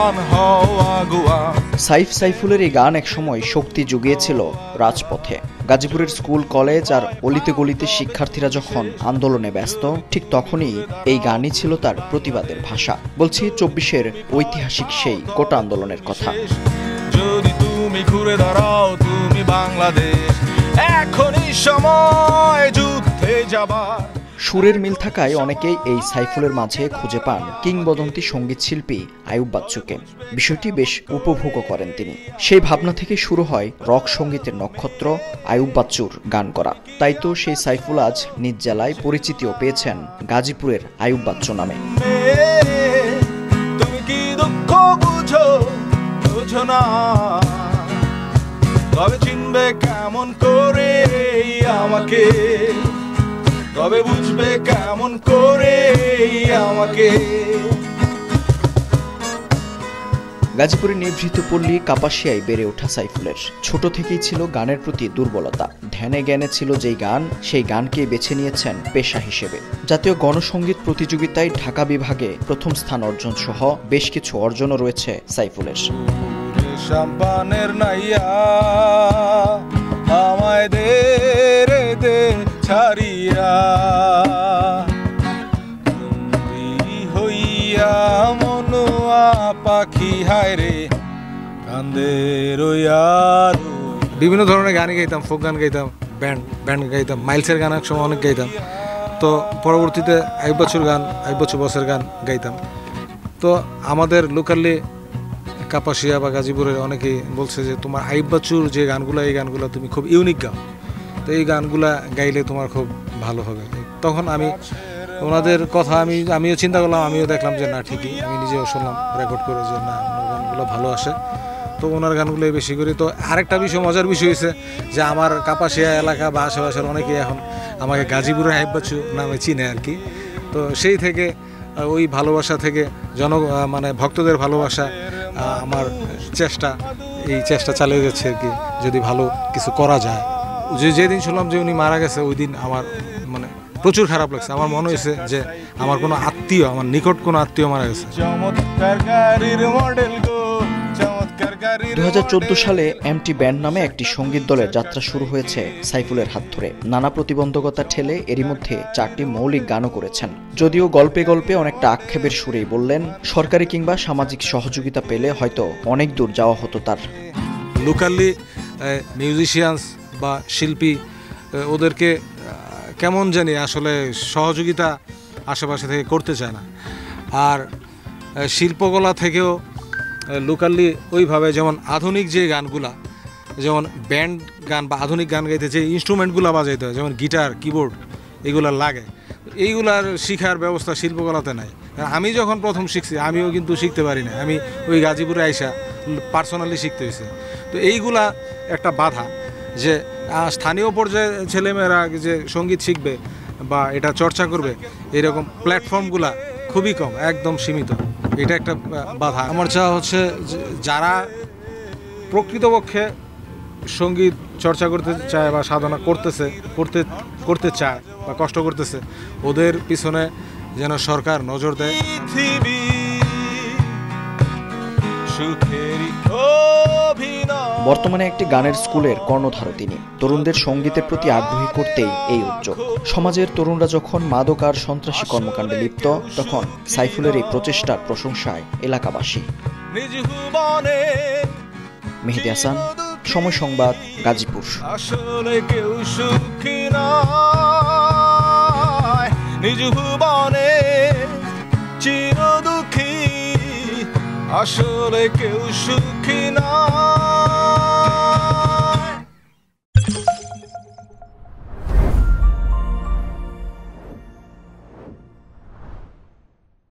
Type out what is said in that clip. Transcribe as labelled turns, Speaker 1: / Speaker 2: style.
Speaker 1: সাবধান হওয়া গোয়া।
Speaker 2: সাইফুলের এই গান একসময় শক্তি জুগিয়েছিল রাজপথে। গাজীপুরের স্কুল, কলেজ আর অলিতে গলিতে শিক্ষার্থীরা যখন আন্দোলনে ব্যস্ত, ঠিক তখনই এই গানই ছিল তার প্রতিবাদের ভাষা। বলছি 24-এর ঐতিহাসিক সেই কোটা আন্দোলনের কথা।
Speaker 1: যদি তুমি ঘুরে দাঁড়াও, তুমি বাংলাদেশ, এখনই সময় যুদ্ধে যাবার।
Speaker 2: সুরের মিল থাকায় অনেকেই এই সাইফুলের মাঝে খুঁজে পান কিংবদন্তি সঙ্গীত শিল্পী আইয়ুব বাচ্চুকে। বিষয়টি বেশ উপভোগও করেন তিনি। সেই ভাবনা থেকে শুরু হয় রক সঙ্গীতের নক্ষত্র আইয়ুব বাচ্চুর গান করা। তাই তো সেই সাইফুল আজ নিজ জেলায় পরিচিতিও পেয়েছেন গাজীপুরের আইয়ুব বাচ্চু নামে।
Speaker 1: তুমি কি দুঃখ বুঝো না, তবে চিনবে কেমন করে আমাকে, তবে বুঝবে কেমন করে আমাকে।
Speaker 2: গাজীপুরের নিভৃত পল্লী কাপাসিয়ায় বেড়ে ওঠা সাইফুলের ছোট থেকেই ছিল গানের প্রতি দুর্বলতা। ধ্যানে জ্ঞানে ছিল যেই গান, সেই গানকে বেছে নিয়েছেন পেশা হিসেবে। জাতীয় গণসংগীত প্রতিযোগিতায় ঢাকা বিভাগে প্রথম স্থান অর্জন সহ বেশ কিছু অর্জনও রয়েছে সাইফুলের।
Speaker 1: শাম্পানের নাইয়া আমায় দে ছাড়িয়া, হইয়া মনুয়া পাখি হায় রে কান্দে রইয়া।
Speaker 3: বিভিন্ন ধরনের গানই গাইতাম, ফোক গান গাইতাম, ব্যান্ড গাইতাম, মাইলসের গান একসময় অনেক গাইতাম। তো পরবর্তীতে আইয়ুব বাচ্চুর গান, আইয়ুব বাচ্চু বসের গান গাইতাম। তো আমাদের লোকালি কাপাসিয়া বা গাজীপুরের অনেকেই বলছে যে তোমার আইয়ুব বাচ্চুর যে গানগুলো, এই গানগুলো তুমি খুব ইউনিক গাও, তো এই গানগুলা গাইলে তোমার খুব ভালো হবে। তখন আমি ওনাদের কথা আমিও চিন্তা করলাম, আমিও দেখলাম যে না ঠিকই, আমি নিজেও শুনলাম রেকর্ড করে যে না ওনার গানগুলো ভালো আসে, তো ওনার গানগুলোই বেশি করি। তো আরেকটা বিষয়, মজার বিষয় হয়েছে যে আমার কাপাসিয়া এলাকা বা আশেপাশের অনেকেই এখন আমাকে গাজীপুরের আইয়ুব বাচ্চু নামে চিনে আর কি। তো সেই থেকে ওই ভালোবাসা থেকে মানে ভক্তদের ভালোবাসা, আমার এই চেষ্টা চালিয়ে যাচ্ছে আর কি, যদি ভালো কিছু করা যায়। যেদিন শুনলাম যে উনি মারা গেছে, ওই দিন আমার মানে প্রচুর খারাপ লাগছে। আমার মনে হয়েছে যে আমার কোনো আত্মীয়, আমার নিকট কোনো আত্মীয় মারা গেছে।
Speaker 2: 2014 সালে এমটি ব্যান্ড নামে একটি সঙ্গীত দলের যাত্রা শুরু হয়েছে সাইফুলের হাত ধরে। নানা প্রতিবন্ধকতা ঠেলে এরই মধ্যে 4টি মৌলিক গানও করেছেন। যদিও গল্পে গল্পে অনেকটা আক্ষেপের সুরেই বললেন, সরকারি কিংবা সামাজিক সহযোগিতা পেলে হয়তো অনেক দূর যাওয়া হতো তার।
Speaker 3: লোকালি মিউজিশিয়ানস বা শিল্পী, ওদেরকে কেমন জানি আসলে সহযোগিতা আশেপাশে থেকে করতে চায় না। আর শিল্পকলা থেকেও লোকালি ওইভাবে, যেমন আধুনিক যে গানগুলা, যেমন ব্যান্ড গান বা আধুনিক গান গাইতে যে ইনস্ট্রুমেন্টগুলো বাজাইতে হয়, যেমন গিটার, কিবোর্ড, এগুলো লাগে, এইগুলার শিখার ব্যবস্থা শিল্পকলাতে নাই। আমি যখন প্রথম শিখছি, আমিও কিন্তু শিখতে পারি না, আমি ওই গাজীপুরে আইসা পার্সোনালি শিখতে হয়েছে। তো এইগুলা একটা বাধা যে স্থানীয় পর্যায়ে ছেলেমেয়েরা যে সঙ্গীত শিখবে বা এটা চর্চা করবে, এরকম প্ল্যাটফর্মগুলা খুবই কম, একদম সীমিত। এটা একটা বাধা। আমার চাওয়া হচ্ছে যারা প্রকৃতপক্ষে সঙ্গীত চর্চা করতে চায় বা সাধনা করতে চায় বা কষ্ট করতেছে, ওদের পিছনে যেন সরকার নজর দেয়।
Speaker 2: বর্তমানে একটি গানের স্কুলের কর্ণধারও তিনি। তরুণদের সঙ্গীতের প্রতি আগ্রহী করতেই এই উদ্যোগ। সমাজের তরুণরা যখন মাদক আর সন্ত্রাসী কর্মকাণ্ডে লিপ্ত, তখন সাইফুলের এই প্রচেষ্টার প্রশংসায় এলাকাবাসী। মেহেদী হাসান, সময় সংবাদ, গাজীপুর।
Speaker 1: আসলে কেউ সুখী নয়, নিজ ভুবনে চির দুঃখী, আসলে কেউ সুখী নয়।